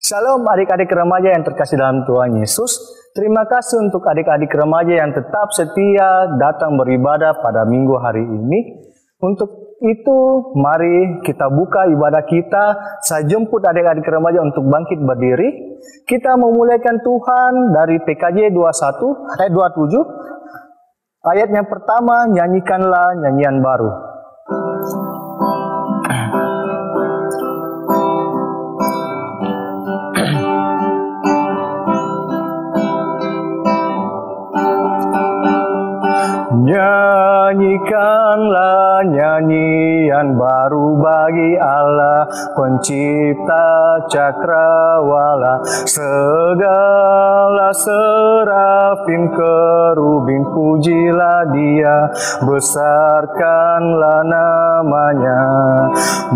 Shalom adik-adik remaja yang terkasih dalam Tuhan Yesus. Terima kasih untuk adik-adik remaja yang tetap setia datang beribadah pada minggu hari ini. Untuk itu, mari kita buka ibadah kita. Saya jemput adik-adik remaja untuk bangkit berdiri. Kita memuliakan Tuhan dari PKJ 21 ayat 27. Ayat yang pertama, nyanyikanlah nyanyian baru. Nyanyikanlah nyanyian baru bagi Allah, pencipta cakrawala. Segala serafim kerubim pujilah Dia, besarkanlah namanya.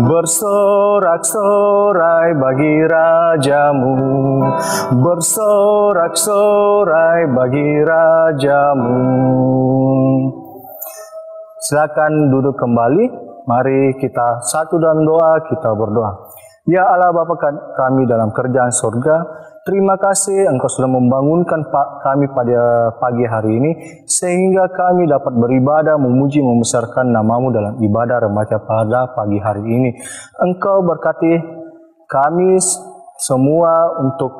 Bersorak-sorai bagi Rajamu, bersorak-sorai bagi Rajamu. Silakan duduk kembali. Mari kita satu dalam doa, kita berdoa. Ya Allah Bapa kami dalam kerjaan surga, terima kasih Engkau sudah membangunkan kami pada pagi hari ini, sehingga kami dapat beribadah, memuji, membesarkan nama-Mu dalam ibadah remaja pada pagi hari ini. Engkau berkati kami semua untuk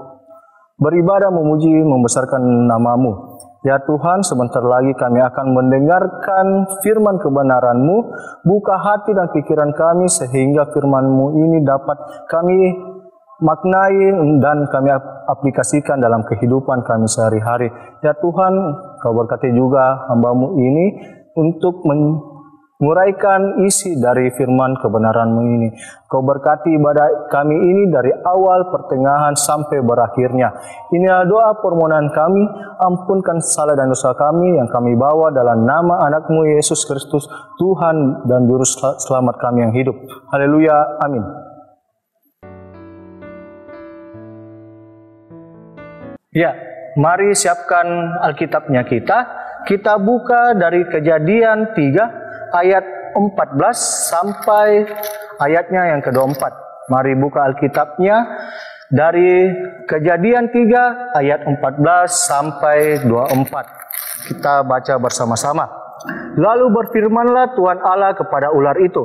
beribadah, memuji, membesarkan nama-Mu. Ya Tuhan, sebentar lagi kami akan mendengarkan firman kebenaran-Mu. Buka hati dan pikiran kami sehingga firman-Mu ini dapat kami maknai dan kami aplikasikan dalam kehidupan kami sehari-hari. Ya Tuhan, Kau berkati juga hamba-Mu ini untuk menguraikan isi dari firman kebenaran-Mu ini. Kau berkati ibadah kami ini dari awal, pertengahan, sampai berakhirnya. Inilah doa permohonan kami, ampunkan salah dan dosa kami yang kami bawa dalam nama anak-Mu Yesus Kristus, Tuhan dan Juru Selamat kami yang hidup. Haleluya, amin. Ya, mari siapkan Alkitabnya kita. Kita buka dari Kejadian 3 ayat 14 sampai ayatnya yang ke-24. Mari buka Alkitabnya dari Kejadian 3 ayat 14 sampai 24. Kita baca bersama-sama. Lalu berfirmanlah Tuhan Allah kepada ular itu,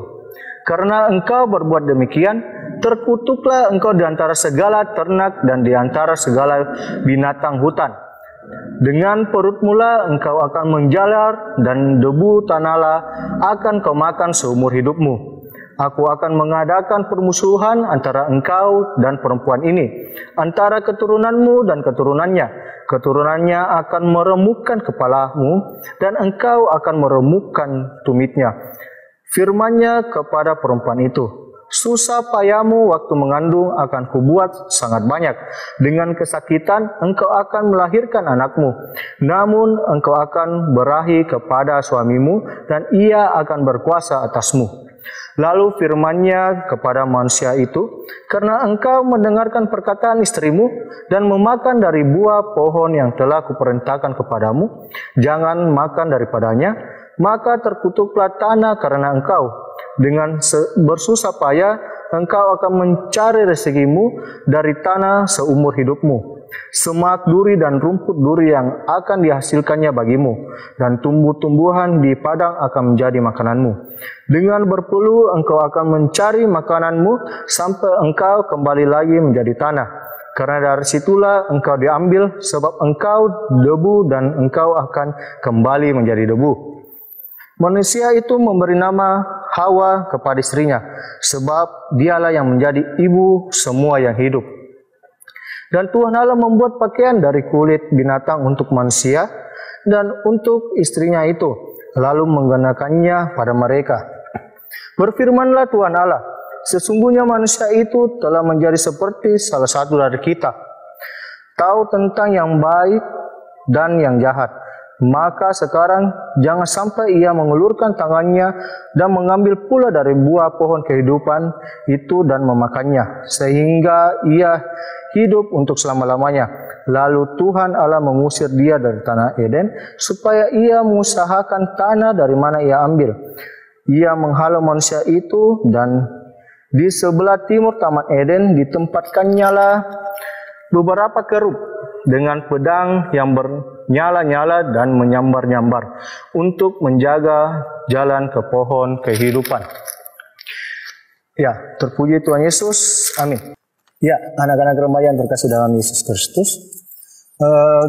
karena engkau berbuat demikian, terkutuklah engkau di antara segala ternak dan di antara segala binatang hutan. Dengan perut mula engkau akan menjalar, dan debu tanahlah akan kau makan seumur hidupmu. Aku akan mengadakan permusuhan antara engkau dan perempuan ini, antara keturunanmu dan keturunannya. Keturunannya akan meremukkan kepalamu, dan engkau akan meremukkan tumitnya. Firman-Nya kepada perempuan itu, susah payamu waktu mengandung akan kubuat sangat banyak. Dengan kesakitan engkau akan melahirkan anakmu. Namun engkau akan berahi kepada suamimu, dan ia akan berkuasa atasmu. Lalu firman-Nya kepada manusia itu, karena engkau mendengarkan perkataan istrimu dan memakan dari buah pohon yang telah kuperintahkan kepadamu, jangan makan daripadanya, maka terkutuklah tanah karena engkau. Dengan bersusah payah engkau akan mencari rezekimu dari tanah seumur hidupmu. Semak duri dan rumput duri yang akan dihasilkannya bagimu, dan tumbuh-tumbuhan di padang akan menjadi makananmu. Dengan berpeluh engkau akan mencari makananmu sampai engkau kembali lagi menjadi tanah. Karena dari situlah engkau diambil, sebab engkau debu dan engkau akan kembali menjadi debu. Manusia itu memberi nama Hawa kepada istrinya, sebab dialah yang menjadi ibu semua yang hidup. Dan Tuhan Allah membuat pakaian dari kulit binatang untuk manusia dan untuk istrinya itu, lalu mengenakannya pada mereka. Berfirmanlah Tuhan Allah, sesungguhnya manusia itu telah menjadi seperti salah satu dari kita, tahu tentang yang baik dan yang jahat. Maka sekarang jangan sampai ia mengulurkan tangannya dan mengambil pula dari buah pohon kehidupan itu dan memakannya, sehingga ia hidup untuk selama-lamanya. Lalu Tuhan Allah mengusir dia dari tanah Eden, supaya ia mengusahakan tanah dari mana ia ambil. Ia menghalau manusia itu dan Di sebelah timur Taman Eden ditempatkannya beberapa kerub dengan pedang yang bernyala-nyala dan menyambar-nyambar untuk menjaga jalan ke pohon kehidupan. Ya, terpuji Tuhan Yesus. Amin. Ya, anak-anak remaja yang terkasih dalam Yesus Kristus.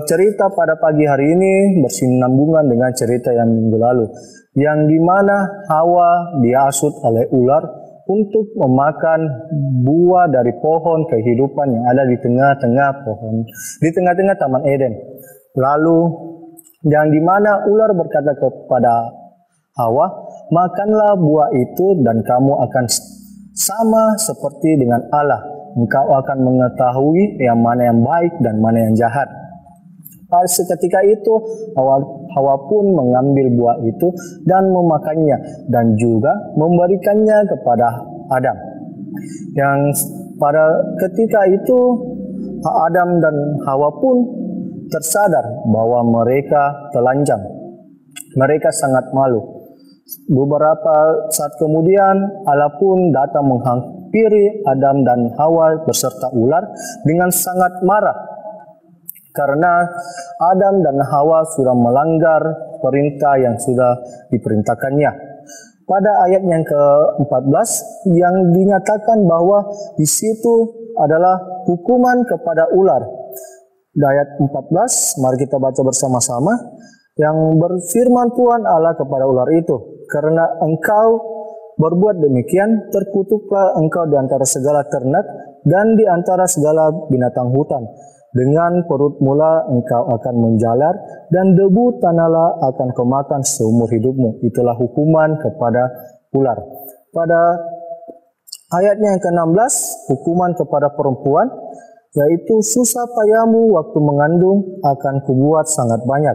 Cerita pada pagi hari ini bersinambungan dengan cerita yang minggu lalu, yang dimana Hawa diasut oleh ular untuk memakan buah dari pohon kehidupan yang ada di tengah-tengah Taman Eden. Lalu yang dimana ular berkata kepada Hawa, makanlah buah itu dan kamu akan sama seperti dengan Allah. Engkau akan mengetahui yang mana yang baik dan mana yang jahat. Pada seketika itu Hawa pun mengambil buah itu dan memakannya dan juga memberikannya kepada Adam. Yang pada ketika itu Adam dan Hawa pun tersadar bahwa mereka telanjang. Mereka sangat malu. Beberapa saat kemudian Allah pun datang menghampiri Adam dan Hawa beserta ular dengan sangat marah. Karena Adam dan Hawa sudah melanggar perintah yang sudah diperintahkannya. Pada ayat yang ke-14 yang dinyatakan bahwa di situ adalah hukuman kepada ular. Di ayat 14, mari kita baca bersama-sama. Yang berfirman Tuhan Allah kepada ular itu, karena engkau berbuat demikian, terkutuklah engkau di antara segala ternak dan di antara segala binatang hutan. Dengan perut mula engkau akan menjalar dan debu tanahlah akan kau makan seumur hidupmu. Itulah hukuman kepada ular. Pada ayatnya yang ke-16, hukuman kepada perempuan, yaitu susah payahmu waktu mengandung akan kubuat sangat banyak.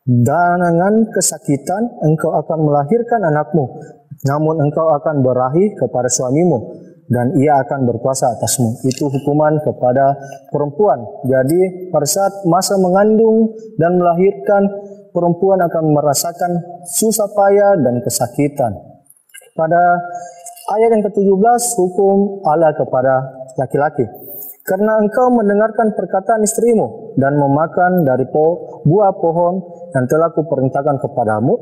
Dan dengan kesakitan engkau akan melahirkan anakmu, namun engkau akan berahi kepada suamimu, dan ia akan berkuasa atasmu. Itu hukuman kepada perempuan. Jadi pada saat masa mengandung dan melahirkan, perempuan akan merasakan susah payah dan kesakitan. Pada ayat yang ke-17, hukum Allah kepada laki-laki. Karena engkau mendengarkan perkataan istrimu dan memakan dari buah pohon yang telah kuperintahkan kepadamu,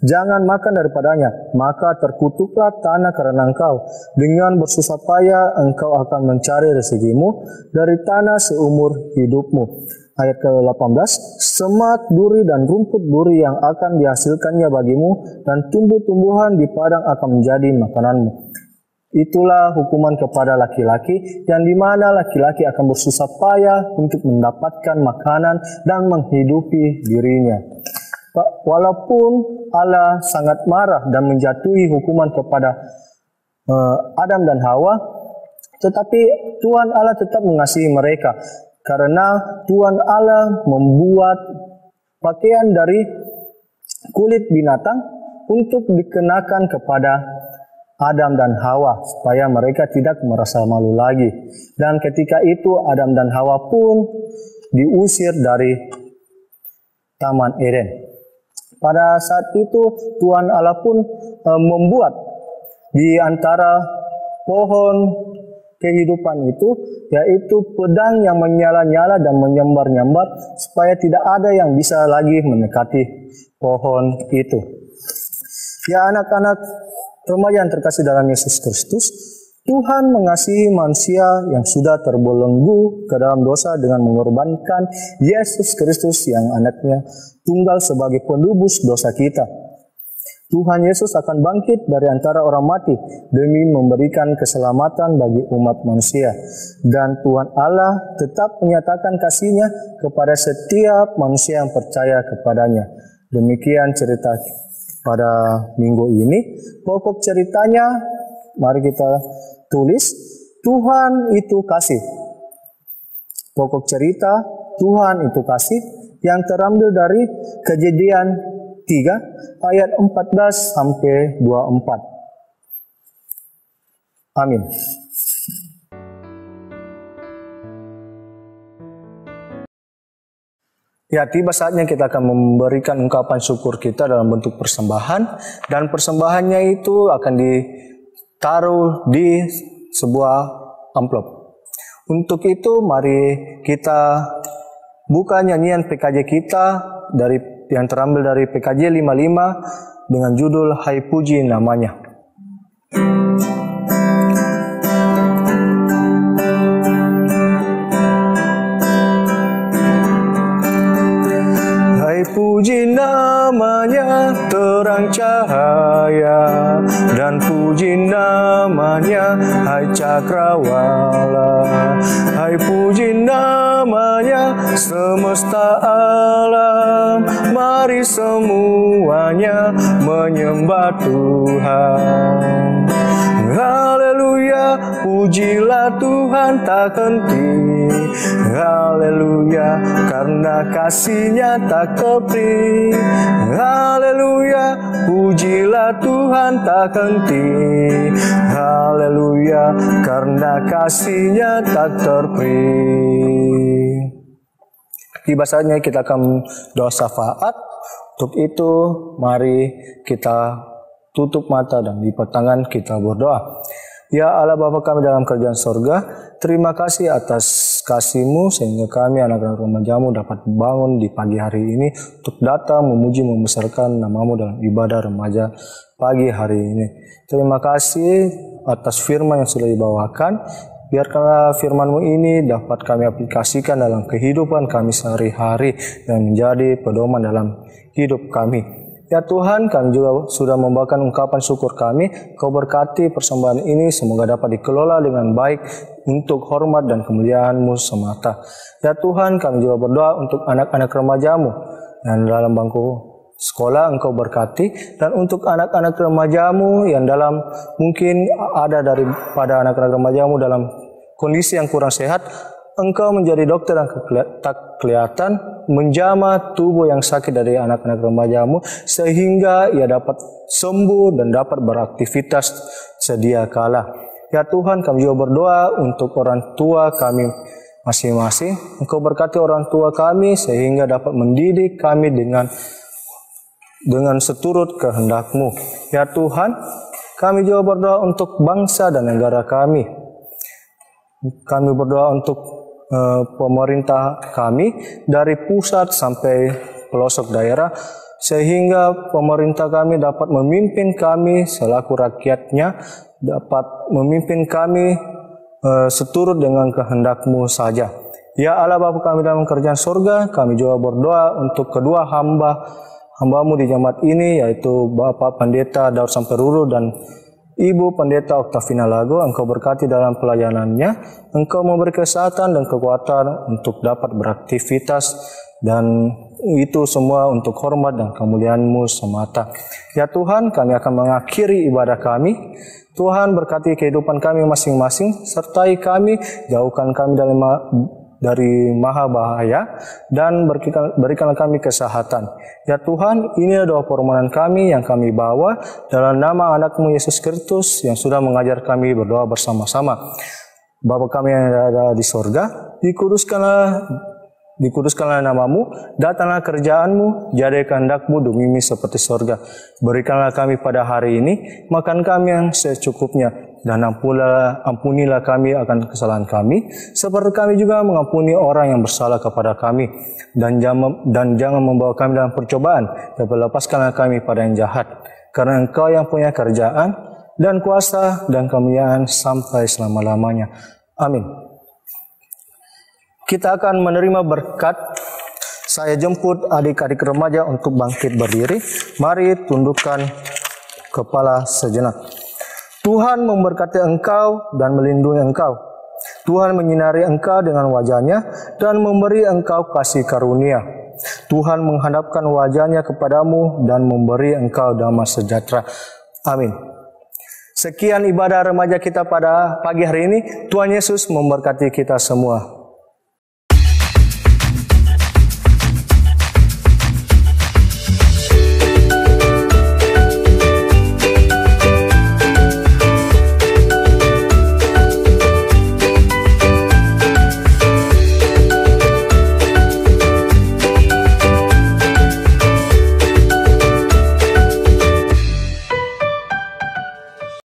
jangan makan daripadanya, maka terkutuklah tanah karena engkau. Dengan bersusah payah engkau akan mencari rezekimu dari tanah seumur hidupmu. Ayat ke-18, semak duri dan rumput duri yang akan dihasilkannya bagimu, dan tumbuh-tumbuhan di padang akan menjadi makananmu. Itulah hukuman kepada laki-laki, yang dimana laki-laki akan bersusah payah untuk mendapatkan makanan dan menghidupi dirinya. Walaupun Allah sangat marah dan menjatuhi hukuman kepada Adam dan Hawa, tetapi Tuhan Allah tetap mengasihi mereka, karena Tuhan Allah membuat pakaian dari kulit binatang untuk dikenakan kepada Adam dan Hawa, supaya mereka tidak merasa malu lagi. Dan ketika itu Adam dan Hawa pun diusir dari Taman Eden. Pada saat itu Tuhan Allah pun membuat di antara pohon kehidupan itu, yaitu pedang yang menyala-nyala dan menyambar-nyambar, supaya tidak ada yang bisa lagi mendekati pohon itu. Ya anak-anak remaja yang terkasih dalam Yesus Kristus, Tuhan mengasihi manusia yang sudah terbelenggu ke dalam dosa dengan mengorbankan Yesus Kristus yang anaknya tunggal sebagai penebus dosa kita. Tuhan Yesus akan bangkit dari antara orang mati demi memberikan keselamatan bagi umat manusia. Dan Tuhan Allah tetap menyatakan kasih-Nya kepada setiap manusia yang percaya kepadanya. Demikian cerita pada minggu ini. Pokok ceritanya, mari kita tulis, Tuhan itu kasih. Pokok cerita, Tuhan itu kasih, yang terambil dari Kejadian 3 ayat 14 sampai 24. Amin. Ya, tiba saatnya kita akan memberikan ungkapan syukur kita dalam bentuk persembahan, dan persembahannya itu akan taruh di sebuah amplop. Untuk itu mari kita buka nyanyian PKJ kita yang terambil dari PKJ 55 dengan judul Hai Puji Namanya. Puji namanya terang cahaya, dan puji namanya hai cakrawala. Hai puji namanya semesta alam, mari semuanya menyembah Tuhan. Haleluya, pujilah Tuhan tak henti. Haleluya, karena kasih-Nya tak tepi. Haleluya, pujilah Tuhan tak henti. Haleluya, karena kasih-Nya tak tepi. Tiba saatnya kita akan doa syafaat. Untuk itu mari kita tutup mata dan lipat tangan kita berdoa. Ya Allah Bapa kami dalam kerajaan sorga, terima kasih atas kasih-Mu sehingga kami anak-anak remaja-Mu dapat bangun di pagi hari ini untuk datang memuji membesarkan nama-Mu dalam ibadah remaja pagi hari ini. Terima kasih atas firman yang sudah dibawakan. Biarkanlah firman-Mu ini dapat kami aplikasikan dalam kehidupan kami sehari-hari dan menjadi pedoman dalam hidup kami. Ya Tuhan, kami juga sudah membawakan ungkapan syukur kami. Kau berkati persembahan ini semoga dapat dikelola dengan baik untuk hormat dan kemuliaan-Mu semata. Ya Tuhan, kami juga berdoa untuk anak-anak remaja-Mu yang dalam bangku sekolah Engkau berkati, dan untuk anak-anak remaja-Mu yang dalam mungkin ada daripada anak-anak remaja-Mu dalam kondisi yang kurang sehat, Engkau menjadi dokter yang tak kelihatan, menjamah tubuh yang sakit dari anak-anak remaja-Mu sehingga ia dapat sembuh dan dapat beraktivitas sedia kala. Ya Tuhan, kami juga berdoa untuk orang tua kami masing-masing. Engkau berkati orang tua kami sehingga dapat mendidik kami dengan seturut kehendak-Mu. Ya Tuhan, kami juga berdoa untuk bangsa dan negara kami. Kami berdoa untuk pemerintah kami dari pusat sampai pelosok daerah, sehingga pemerintah kami dapat memimpin kami selaku rakyatnya, dapat memimpin kami seturut dengan kehendak-Mu saja. Ya Allah Bapa kami dalam kerajaan surga, kami juga berdoa untuk kedua hamba-Mu di jemaat ini, yaitu Bapak Pendeta Daud Samperuru dan Ibu Pendeta Oktavina Lago. Engkau berkati dalam pelayanannya, Engkau memberi kesehatan dan kekuatan untuk dapat beraktivitas, dan itu semua untuk hormat dan kemuliaan-Mu semata. Ya Tuhan, kami akan mengakhiri ibadah kami. Tuhan berkati kehidupan kami masing-masing, sertai kami, jauhkan kami dari maha bahaya, dan berikanlah kami kesehatan. Ya Tuhan, inilah doa permohonan kami yang kami bawa dalam nama anak-Mu Yesus Kristus yang sudah mengajar kami berdoa bersama-sama. Bapa kami yang ada di sorga, dikuduskanlah nama-Mu, datanglah kerajaan-Mu, jadi kehendak-Mu di bumi seperti sorga. Berikanlah kami pada hari ini makan kami yang secukupnya, dan ampunilah kami akan kesalahan kami, seperti kami juga mengampuni orang yang bersalah kepada kami. Dan jangan membawa kami dalam percobaan, tapi lepaskanlah kami pada yang jahat. Karena Engkau yang punya kerajaan, dan kuasa, dan kemuliaan sampai selama-lamanya. Amin. Kita akan menerima berkat. Saya jemput adik-adik remaja untuk bangkit berdiri. Mari tundukkan kepala sejenak. Tuhan memberkati engkau dan melindungi engkau. Tuhan menyinari engkau dengan wajah-Nya dan memberi engkau kasih karunia. Tuhan menghadapkan wajah-Nya kepadamu dan memberi engkau damai sejahtera. Amin. Sekian ibadah remaja kita pada pagi hari ini. Tuhan Yesus memberkati kita semua.